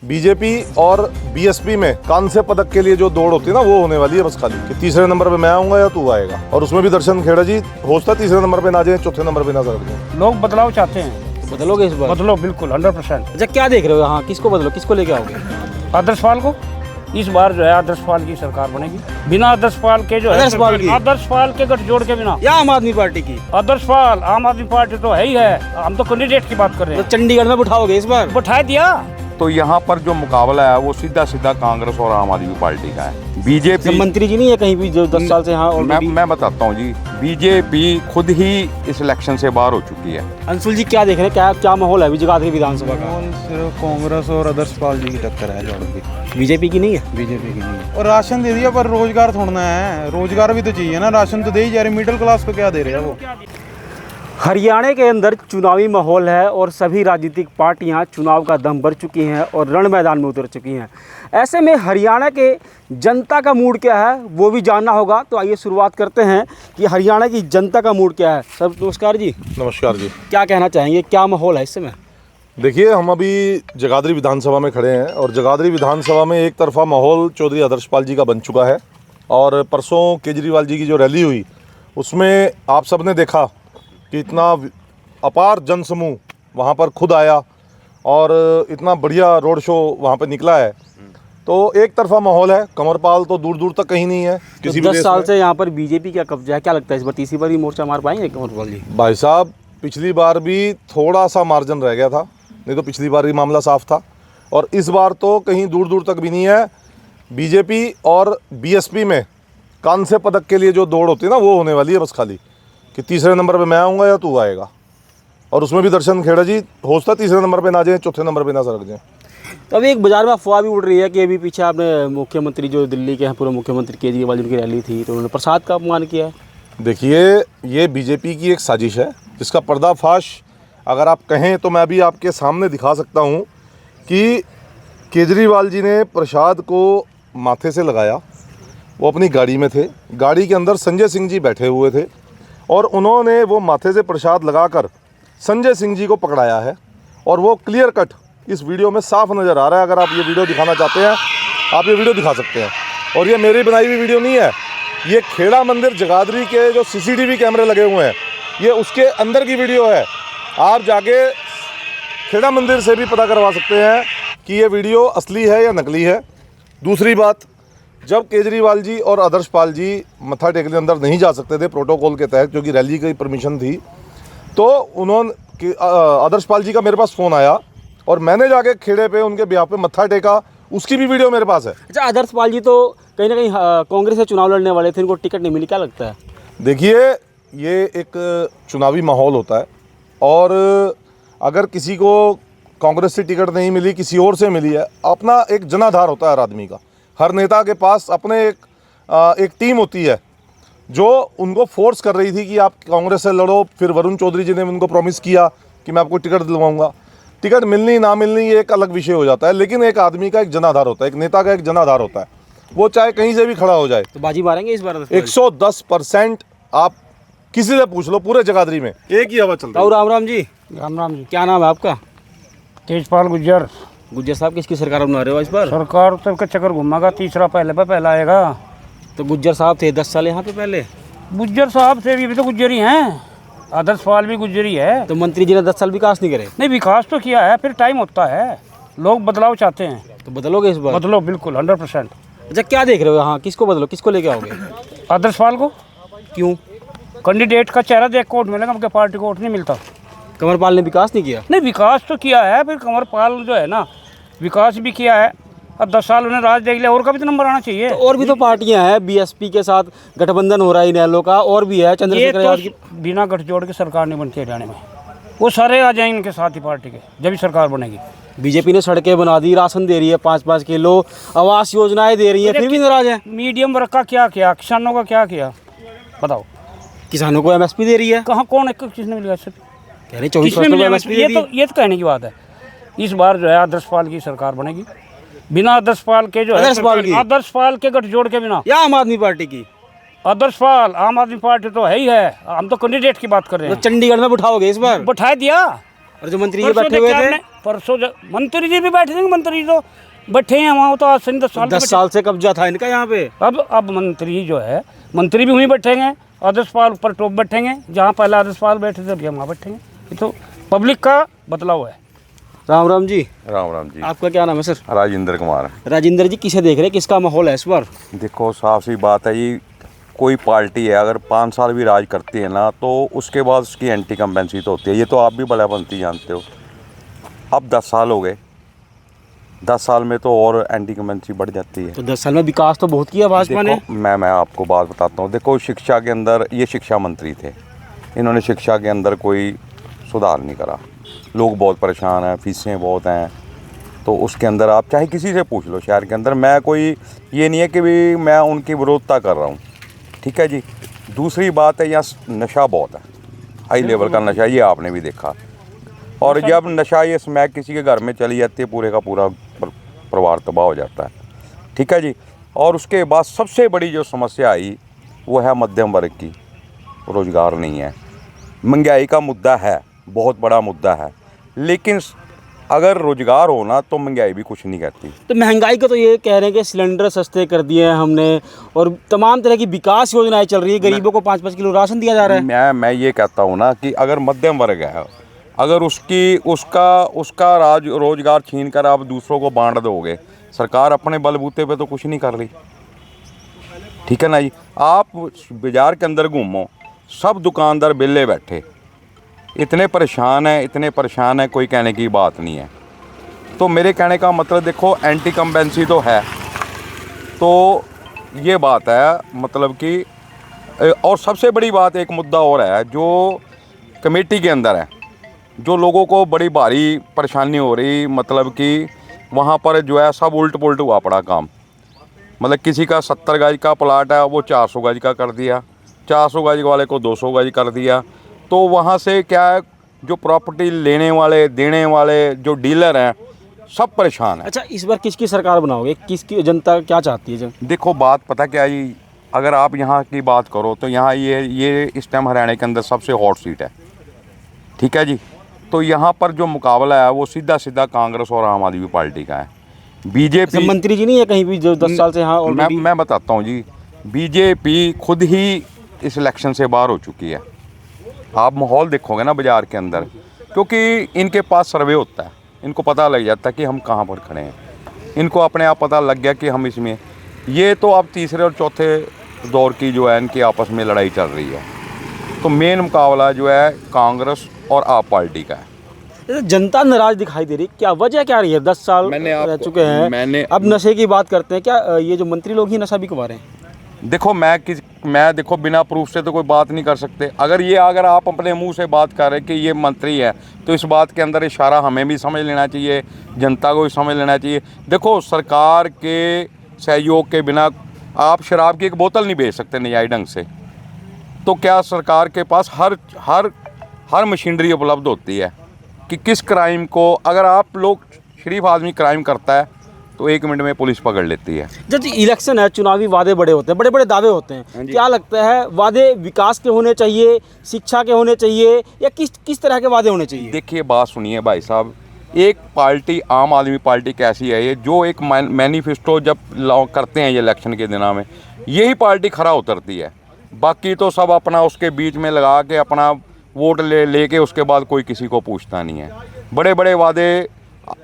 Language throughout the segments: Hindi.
बीजेपी और बीएसपी में कांस्य पदक के लिए जो दौड़ होती है ना, वो होने वाली है बस खाली कि तीसरे नंबर पे मैं आऊंगा या तू आएगा। और उसमें भी दर्शन खेड़ा जी हो सकता है तीसरे नंबर पे ना जाए, चौथे नंबर पे ना जाए। लोग बदलाव चाहते हैं। तो बदलोगे इस बार? बदलो बिल्कुल 100%। अच्छा, क्या देख रहे हो यहाँ? किसको बदलो, किसको लेके आओगे? आदर्श पाल को इस बार जो है आदर्श पाल की सरकार बनेगी। बिना आदर्श पाल के जो है आदर्श पाल के गठजोड़ के बिना, या आम आदमी पार्टी की? आदर्श पाल आम आदमी पार्टी तो है ही है। हम तो कैंडिडेट की बात कर रहे तो हैं। चंडीगढ़ में बिठाओगे इस बार? बैठा दिया। तो यहाँ पर जो मुकाबला है वो सीधा सीधा कांग्रेस और आम आदमी पार्टी का है। बीजेपी मंत्री जी नहीं है कहीं भी जो 10 साल से यहाँ ऑलरेडी? मैं बताता हूँ जी, बीजेपी खुद ही इस इलेक्शन से बाहर हो चुकी है। अंशुल जी क्या देख रहे हैं, क्या माहौल है जगाधरी विधानसभा का? सिर्फ कांग्रेस और आदर्श पाल जी की टक्कर है जोड़ की। बीजेपी की नहीं है? बीजेपी की नहीं है। और राशन दे दिया पर रोजगार थोड़ना है, रोजगार भी तो चाहिए ना। राशन तो दे ही जा रहे, मिडिल क्लास को क्या दे रहे हैं वो। हरियाणा के अंदर चुनावी माहौल है और सभी राजनीतिक पार्टियां चुनाव का दम भर चुकी हैं और रण मैदान में उतर चुकी हैं। ऐसे में हरियाणा के जनता का मूड क्या है वो भी जानना होगा। तो आइए शुरुआत करते हैं कि हरियाणा की जनता का मूड क्या है। सर नमस्कार जी। नमस्कार जी। क्या कहना चाहेंगे, क्या माहौल है इस समय? देखिए, हम अभी जगाधरी विधानसभा में खड़े हैं और जगाधरी विधानसभा में एक तरफा माहौल चौधरी आदर्श पाल जी का बन चुका है। और परसों केजरीवाल जी की जो रैली हुई उसमें आप सब ने देखा कि इतना अपार जनसमूह वहाँ पर खुद आया और इतना बढ़िया रोड शो वहाँ पर निकला है। तो एक तरफा माहौल है, कमरपाल तो दूर दूर तक कहीं नहीं है किसी भी 10 साल से यहाँ पर बीजेपी का कब्जा है। क्या लगता है इस बार तीसरी बार ही मोर्चा मार पाएंगे कमरपाल जी? भाई साहब, पिछली बार भी थोड़ा सा मार्जिन रह गया था, नहीं तो पिछली बार ही मामला साफ था। और इस बार तो कहीं दूर दूर तक भी नहीं है। बीजेपी और बीएसपी में कांस्य पदक के लिए जो दौड़ होती है ना, वो होने वाली है बस खाली कि तीसरे नंबर पे मैं आऊँगा या तू आएगा। और उसमें भी दर्शन खेड़ा जी हो सकता है तीसरे नंबर पे ना जाए, चौथे नंबर पे ना सरक जाए। तो अभी एक बाजार में अफवाह भी उड़ रही है कि अभी पीछे आपने मुख्यमंत्री जो दिल्ली के हैं पूर्व मुख्यमंत्री केजरीवाल जी की रैली थी तो उन्होंने प्रसाद का अपमान किया है। देखिए, ये बीजेपी की एक साजिश है जिसका पर्दाफाश अगर आप कहें तो मैं अभी आपके सामने दिखा सकता हूँ कि केजरीवाल जी ने प्रसाद को माथे से लगाया। वो अपनी गाड़ी में थे, गाड़ी के अंदर संजय सिंह जी बैठे हुए थे और उन्होंने वो माथे से प्रसाद लगाकर संजय सिंह जी को पकड़ाया है। और वो क्लियर कट इस वीडियो में साफ नज़र आ रहा है। अगर आप ये वीडियो दिखाना चाहते हैं आप ये वीडियो दिखा सकते हैं। और ये मेरी बनाई हुई वीडियो नहीं है, ये खेड़ा मंदिर जगाधरी के जो सीसीटीवी कैमरे लगे हुए हैं ये उसके अंदर की वीडियो है। आप जाके खेड़ा मंदिर से भी पता करवा सकते हैं कि ये वीडियो असली है या नकली है। दूसरी बात, जब केजरीवाल जी और आदर्श पाल जी मत्था टेकने अंदर नहीं जा सकते थे प्रोटोकॉल के तहत क्योंकि रैली की परमिशन थी, तो उन्होंने आदर्श पाल जी का मेरे पास फ़ोन आया और मैंने जाके खेड़े पे उनके ब्याह पे मत्था टेका। उसकी भी वीडियो मेरे पास है। अच्छा, आदर्श पाल जी तो कहीं ना कहीं कांग्रेस से चुनाव लड़ने वाले थे, इनको टिकट नहीं मिली, क्या लगता है? देखिए, ये एक चुनावी माहौल होता है और अगर किसी को कांग्रेस से टिकट नहीं मिली, किसी और से मिली है, अपना एक जनाधार होता है हर आदमी का। हर नेता के पास अपने एक टीम होती है जो उनको फोर्स कर रही थी कि आप कांग्रेस से लड़ो। फिर वरुण चौधरी जी ने उनको प्रॉमिस किया कि मैं आपको टिकट दिलवाऊंगा। टिकट मिलनी ना मिलनी ये एक अलग विषय हो जाता है, लेकिन एक आदमी का एक जनाधार होता है, एक नेता का एक जनाधार होता है, वो चाहे कहीं से भी खड़ा हो जाए। तो बाजी मारेंगे इस बार? 110% आप किसी से पूछ लो, पूरे जगाधरी में एक ही हवा चल रही है। राम राम जी। राम राम जी। क्या नाम है आपका? तेजपाल गुज्जर। गुज्जर साहब किसकी सरकार बना रहे हो इस बार? सरकार तो का चक्कर घुमागा, तीसरा पहले पे पहला आएगा। तो गुज्जर साहब थे 10 साल यहाँ पे पहले। गुज्जर साहब से भी तो गुज्जर ही हैं, आदर्श पाल भी गुज्जर ही है। तो मंत्री जी ने 10 साल विकास नहीं करे? नहीं, विकास तो किया है, फिर टाइम होता है, लोग बदलाव चाहते हैं। तो बदलोगे इस बार? बदलो बिल्कुल 100%। अच्छा, क्या देख रहे हो यहाँ? किसको बदलो, किसको लेके आओगे? आदर्श पाल को। क्यों? कैंडिडेट का चेहरा देख वोट मिलेगा, हमके पार्टी को वोट नहीं मिलता। कमरपाल ने विकास नहीं किया? नहीं, विकास तो किया है, फिर कमरपाल जो है ना विकास भी किया है। अब 10 साल उन्हें राज देख लिया, और का भी तो नंबर आना चाहिए। तो और भी तो पार्टियां हैं, बीएसपी के साथ गठबंधन हो रहा है इनेलो का, और भी है चंद्रशेखर यादव की। बिना गठजोड़ के सरकार नहीं बनती हरियाणा में, वो सारे आ जाएंगे इनके साथ ही पार्टी के, जब भी सरकार बनेगी। बीजेपी ने सड़कें बना दी, राशन दे रही है 5-5 किलो, आवास योजनाएं दे रही है, फिर भी नाराज है। मीडियम वर्ग का क्या किया, किसानों का क्या किया बताओ? किसानों को एमएसपी दे रही है। कहाँ, कौन एक किसने मिला? कह रहे 24% एमएसपी दे दी। ये तो कहने की बात है। इस बार जो है आदर्श पाल की सरकार बनेगी। बिना आदर्श पाल के जो है आदर्श पाल के गठजोड़ के बिना, या आम आदमी पार्टी की? आदर्श पाल आम आदमी पार्टी तो है ही है। हम तो कैंडिडेट की बात कर रहे हैं। तो चंडीगढ़ में बिठाओगे इस बार? बैठा दिया। और जो मंत्री जी बैठे हुए थे, परसों मंत्री जी भी बैठे थे, मंत्री तो बैठे हैं वहाँ, तो आज से 10 साल से कब्जा था इनका यहाँ पे। अब मंत्री जो है, मंत्री भी वहीं बैठेंगे, आदर्शपाल ऊपर टॉप बैठेंगे, जहाँ पहले आदर्शपाल बैठे थे अभी वहाँ बैठेंगे। ये तो पब्लिक का बदलाव है। राम राम जी। राम राम जी। आपका क्या नाम है सर? राजेंद्र कुमार। राजेंद्र जी, किसे देख रहे हैं, किसका माहौल है इस बार? देखो साफ सी बात है जी, कोई पार्टी है अगर 5 साल भी राज करती है ना, तो उसके बाद उसकी एंटी कंपेंसी तो होती है। ये तो आप भी भलाभांति जानते हो। अब 10 साल हो गए, 10 साल में तो और एंटी कंपेंसी बढ़ जाती है। तो 10 साल में विकास तो बहुत किया भाजपा ने। मैं आपको बात बताता हूँ। देखो शिक्षा के अंदर, ये शिक्षा मंत्री थे, इन्होंने शिक्षा के अंदर कोई सुधार नहीं करा। लोग बहुत परेशान हैं, फीसें बहुत हैं। तो उसके अंदर आप चाहे किसी से पूछ लो शहर के अंदर, मैं कोई ये नहीं है कि भी मैं उनकी विरोधता कर रहा हूँ, ठीक है जी। दूसरी बात है, यहाँ नशा बहुत है, हाई लेवल का नशा, ये आपने भी देखा। और जब नशा ये स्मैक किसी के घर में चली जाती है, पूरे का पूरा परिवार तबाह हो जाता है, ठीक है जी। और उसके बाद सबसे बड़ी जो समस्या आई वो है मध्यम वर्ग की, रोज़गार नहीं है। महंगाई का मुद्दा है, बहुत बड़ा मुद्दा है, लेकिन अगर रोज़गार हो ना तो महंगाई भी कुछ नहीं कहती। तो महंगाई का तो ये कह रहे हैं कि सिलेंडर सस्ते कर दिए हैं हमने, और तमाम तरह की विकास योजनाएं चल रही है, गरीबों को 5-5 किलो राशन दिया जा रहा है। मैं ये कहता हूँ ना कि अगर मध्यम वर्ग है, अगर उसका रोज़गार छीन कर आप दूसरों को बांट दोगे, सरकार अपने बलबूते पे तो कुछ नहीं कर रही, ठीक है ना जी। आप बाज़ार के अंदर घूमो, सब दुकानदार बिल्ले बैठे, इतने परेशान हैं, कोई कहने की बात नहीं है। तो मेरे कहने का मतलब देखो, एंटी कंपेंसी तो है, तो ये बात है मतलब कि, और सबसे बड़ी बात एक मुद्दा और है जो कमेटी के अंदर है, जो लोगों को बड़ी भारी परेशानी हो रही, मतलब कि वहाँ पर जो है सब उल्ट पुल्ट हुआ पड़ा काम। मतलब किसी का 70 गज का प्लाट है, वो 400 गज का कर दिया, 400 गज वाले को 200 गज कर दिया। तो वहाँ से क्या है, जो प्रॉपर्टी लेने वाले देने वाले जो डीलर हैं सब परेशान हैं। अच्छा, इस बार किसकी सरकार बनाओगे, किसकी जनता क्या चाहती है? देखो बात पता क्या जी, अगर आप यहाँ की बात करो तो यहाँ ये इस टाइम हरियाणा के अंदर सबसे हॉट सीट है, ठीक है जी। तो यहाँ पर जो मुकाबला है वो सीधा कांग्रेस और आम आदमी पार्टी का है। बीजेपी मंत्री जी नहीं है कहीं भी जो 10 साल से यहाँ? मैं बताता हूँ जी, बीजेपी खुद ही इस इलेक्शन से बाहर हो चुकी है। आप माहौल देखोगे ना बाज़ार के अंदर, क्योंकि इनके पास सर्वे होता है, इनको पता लग जाता है कि हम कहाँ पर खड़े हैं, इनको अपने आप पता लग गया कि हम इसमें। ये तो अब तीसरे और चौथे दौर की जो है इनकी आपस में लड़ाई चल रही है। तो मेन मुकाबला जो है कांग्रेस और आप पार्टी का है। जनता नाराज दिखाई दे रही, क्या वजह क्या रही है? 10 साल रह चुके हैं, अब नशे की बात करते हैं, क्या ये जो मंत्री लोग ही नशा भी करवा रहे हैं? देखो मैं देखो बिना प्रूफ से तो कोई बात नहीं कर सकते। अगर आप अपने मुंह से बात कर रहे हैं कि ये मंत्री है, तो इस बात के अंदर इशारा हमें भी समझ लेना चाहिए, जनता को भी समझ लेना चाहिए। देखो सरकार के सहयोग के बिना आप शराब की एक बोतल नहीं बेच सकते नजायज़ ढंग से। तो क्या सरकार के पास हर मशीनरी उपलब्ध होती है कि किस क्राइम को, अगर आप लोग शरीफ आदमी क्राइम करता है तो 1 मिनट में पुलिस पकड़ लेती है। जब इलेक्शन है, चुनावी वादे बड़े होते हैं, बड़े बड़े दावे होते हैं, क्या लगता है वादे विकास के होने चाहिए, शिक्षा के होने चाहिए, या किस तरह के वादे होने चाहिए? देखिए बात सुनिए भाई साहब, एक पार्टी आम आदमी पार्टी कैसी है, ये जो एक मैनिफेस्टो जब करते हैं ये इलेक्शन के दिनों में, यही पार्टी खरा उतरती है। बाकी तो सब अपना उसके बीच में लगा के अपना वोट लेके उसके बाद कोई किसी को पूछता नहीं है। बड़े बड़े वादे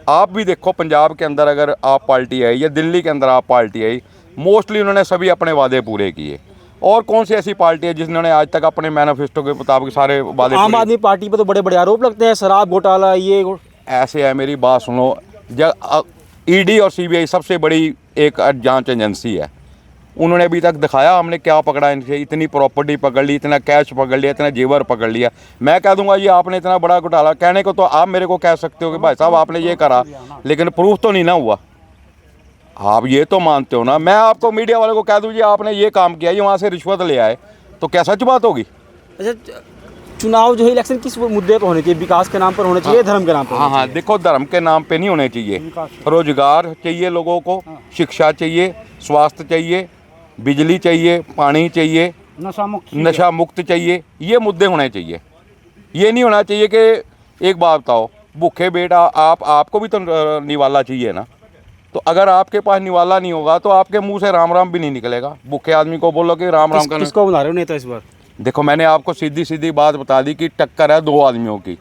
आप भी देखो, पंजाब के अंदर अगर आप पार्टी आई या दिल्ली के अंदर आप पार्टी आई, मोस्टली उन्होंने सभी अपने वादे पूरे किए। और कौन सी ऐसी पार्टी है जिन्होंने आज तक अपने मैनिफेस्टो के मुताबिक सारे वादे? आम आदमी पार्टी पे तो बड़े बड़े आरोप लगते हैं, शराब घोटाला, ये ऐसे है। मेरी बात सुनो, जब ईडी और सीबीआई सबसे बड़ी एक जांच एजेंसी है, उन्होंने अभी तक दिखाया हमने क्या पकड़ा इनसे? इतनी प्रॉपर्टी पकड़ ली, इतना कैश पकड़ लिया, इतना जेवर पकड़ लिया। मैं कह दूंगा ये आपने इतना बड़ा घोटाला, कहने को तो आप मेरे को कह सकते हो कि भाई साहब आपने ये करा, लेकिन प्रूफ तो नहीं ना हुआ। आप ये तो मानते हो ना। मैं आपको मीडिया वाले को कह दूँ जी आपने ये काम किया, ये वहाँ से रिश्वत ले आए, तो क्या सच बात होगी? अच्छा, चुनाव जो है इलेक्शन किस मुद्दे पर होने चाहिए? विकास के नाम पर होने चाहिए, धर्म के नाम पर? हाँ, देखो धर्म के नाम पे नहीं होने चाहिए। रोजगार चाहिए लोगों को, शिक्षा चाहिए, स्वास्थ्य चाहिए, बिजली चाहिए, पानी चाहिए, नशा मुक्त चाहिए, ये मुद्दे होने चाहिए। ये नहीं होना चाहिए कि एक बात बताओ, भूखे बेटा आपको भी तो निवाला चाहिए ना। तो अगर आपके पास निवाला नहीं होगा तो आपके मुंह से राम राम भी नहीं निकलेगा। भूखे आदमी को बोलो कि राम राम का किसको बना रहे हो नेता इस बार? देखो, मैंने आपको सीधी सीधी बात बता दी कि टक्कर है दो आदमियों की,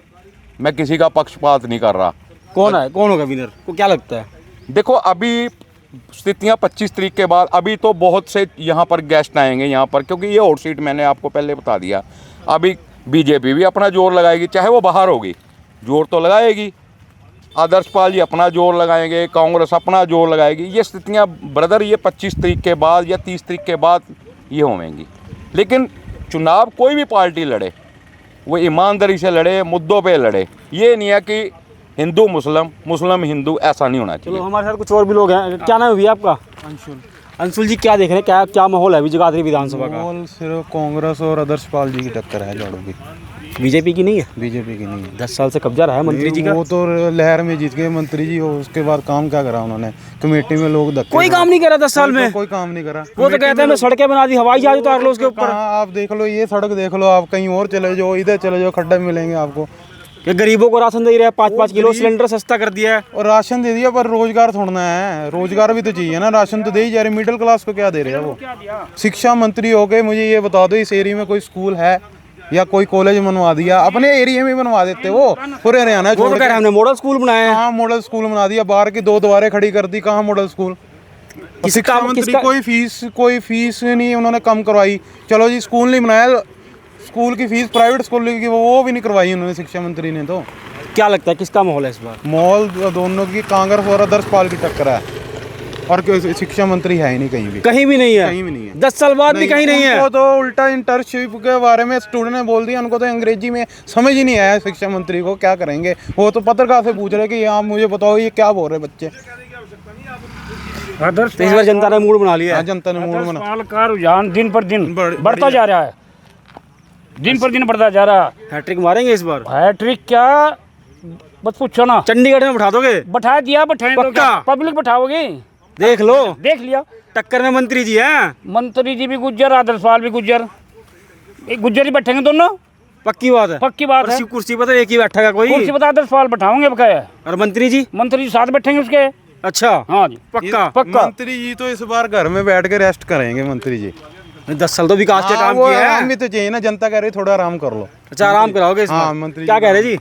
मैं किसी का पक्षपात नहीं कर रहा। कौन होगा विनर को क्या लगता है? देखो, अभी स्थितियाँ 25 तारीख के बाद, अभी तो बहुत से यहाँ पर गेस्ट आएंगे यहाँ पर, क्योंकि ये हॉट सीट मैंने आपको पहले बता दिया। अभी बीजेपी भी अपना जोर लगाएगी, चाहे वो बाहर होगी, जोर तो लगाएगी। आदर्शपाल जी अपना जोर लगाएंगे, कांग्रेस अपना जोर लगाएगी। ये स्थितियाँ ब्रदर ये 25 तारीख के बाद या 30 तारीख के बाद ये होंगी। लेकिन चुनाव कोई भी पार्टी लड़े, वो ईमानदारी से लड़े, मुद्दों पे लड़े। ये नहीं है कि हिंदू मुस्लिम, मुस्लिम हिंदू, ऐसा नहीं होना चाहिए। चलो हमारे साथ कुछ और भी लोग हैं। क्या नाम है भैया आपका? अंशुल जी, क्या देख रहे हैं, क्या माहौल है अभी जगाधरी विधानसभा का? माहौल सिर्फ कांग्रेस और आदर्शपाल जी की टक्कर है झाड़ू की। बीजेपी की नहीं है? बीजेपी की नहीं है। 10 साल से कब्जा रहा है मंत्री जी का। वो तो लहर में जीत गए मंत्री जी, और उसके बाद काम क्या करा उन्होंने? कमेटी में लोग धक्के कोई काम नहीं करा 10 साल में। कोई काम नहीं करा। वो तो कहते हैं मैं सड़कें बना दी, हवाई जहाज उतार लो उसके ऊपर। आप देख लो, ये सड़क देख लो, आप कहीं और चले जाओ, इधर चले जाओ, खड्डे मिलेंगे आपको। कि गरीबों को राशन दे रहे हैं, 5-5 किलो सिलेंडर सस्ता कर दिया है। और राशन दे दिया, पर रोजगार थोड़ना है, रोजगार भी तो चाहिए ना। राशन तो दे ही जा रहे, मिडिल क्लास को क्या दे रहे हैं वो? शिक्षा मंत्री हो गए, मुझे ये बता दो इस एरिया में कोई स्कूल है या कोई कॉलेज बनवा दिया? अपने एरिया में बनवा देते वो, पूरे हरियाणा छोड़ के। हमने मॉडल स्कूल बनाया है। कहाँ मॉडल स्कूल बना दिया? बाहर की 2 दीवारें खड़ी कर दी, कहाँ मॉडल स्कूल? शिक्षा मंत्री कोई फीस नहीं उन्होंने कम करवाई। चलो जी, स्कूल नहीं बनाया, स्कूल की फीस प्राइवेट स्कूल की वो भी नहीं करवाई उन्होंने, शिक्षा मंत्री ने। तो क्या लगता है किसका माहौल है इस बार? माहौल दोनों की, कांग्रेस और आदर्शपाल की टक्कर है। और कोई शिक्षा मंत्री है ही नहीं, कहीं भी नहीं है। कहीं भी नहीं है। 10 साल बाद भी कहीं नहीं है। उनको तो उल्टा इंटर्नशिप के बारे में स्टूडेंट ने बोल दिया, उनको तो अंग्रेजी में समझ ही नहीं आया शिक्षा मंत्री को, क्या करेंगे? वो तो पत्रकार से पूछ रहे कि आप मुझे बताओ ये क्या बोल रहे बच्चे। आदर्श तो इस बार जनता ने मूड बना लिया है। जनता ने मूड बना। आदर्शपाल का रुझान दिन पर दिन बढ़ता जा रहा है, दिन पर दिन बढ़ता जा रहा है। हैट्रिक मारेंगे इस बार? हैट्रिक क्या, बस पूछो ना। चंडीगढ़ में बैठा दोगे? बैठा दिया, बैठाएं तो क्या? पब्लिक बैठाओगे? देख लो, देख लिया। टक्कर में मंत्री जी हैं। मंत्री जी भी गुज्जर, आदर्शपाल भी गुज्जर, एक गुज्जर ही बैठेंगे दोनों। पक्की बात है। पक्की बात है। कुर्सी पर तो एक ही बैठेगा कोई। कुर्सी पर आदर्शपाल बैठाओगे बकाया। और मंत्री जी? मंत्री जी साथ बैठेंगे उसके। अच्छा, हाँ जी, पक्का। मंत्री जी तो इस बार घर में बैठ के रेस्ट करेंगे मंत्री जी। 10 साल तो विकास के काम किया है। आराम भी तो चाहिए ना, जनता कह रही थोड़ा आराम कर लो। अच्छा, आराम कराओगे इस बार? हाँ, मंत्री क्या कह रहे जी?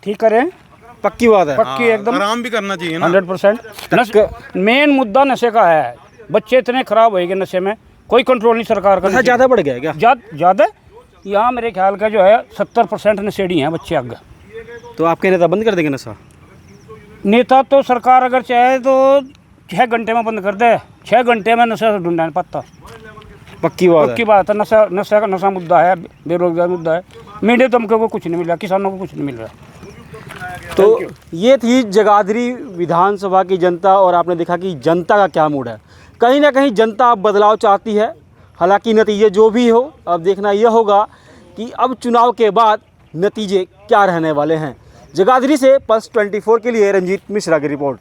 ठीक करें, पक्की बात है। पक्की एकदम, आराम भी करना चाहिए ना। 100%। मेन मुद्दा नशे का है। बच्चे इतने खराब हो गए नशे में, कोई कंट्रोल नहीं सरकार का। ज़्यादा बढ़ गया क्या? ज़्यादा यहाँ मेरे ख्याल का जो है 70% नशेड़ी हैं बच्चे आगे। तो आपके नेता बंद कर देंगे नशा? नेता तो सरकार अगर चाहे तो 6 घंटे में बंद कर दे। 6 घंटे में नशा से ढूंढना पत्ता। पक्की बात पक्की बात है। नशा मुद्दा है, बेरोजगार मुद्दा है। मीडिया तबके को कुछ नहीं मिल रहा, किसानों को कुछ नहीं मिल रहा। तो ये थी जगाधरी विधानसभा की जनता, और आपने देखा कि जनता का क्या मूड है। कहीं ना कहीं जनता अब बदलाव चाहती है। हालांकि नतीजे जो भी हो, अब देखना यह होगा कि अब चुनाव के बाद नतीजे क्या रहने वाले हैं। जगाधरी से पल्स 24 के लिए रंजीत मिश्रा की रिपोर्ट।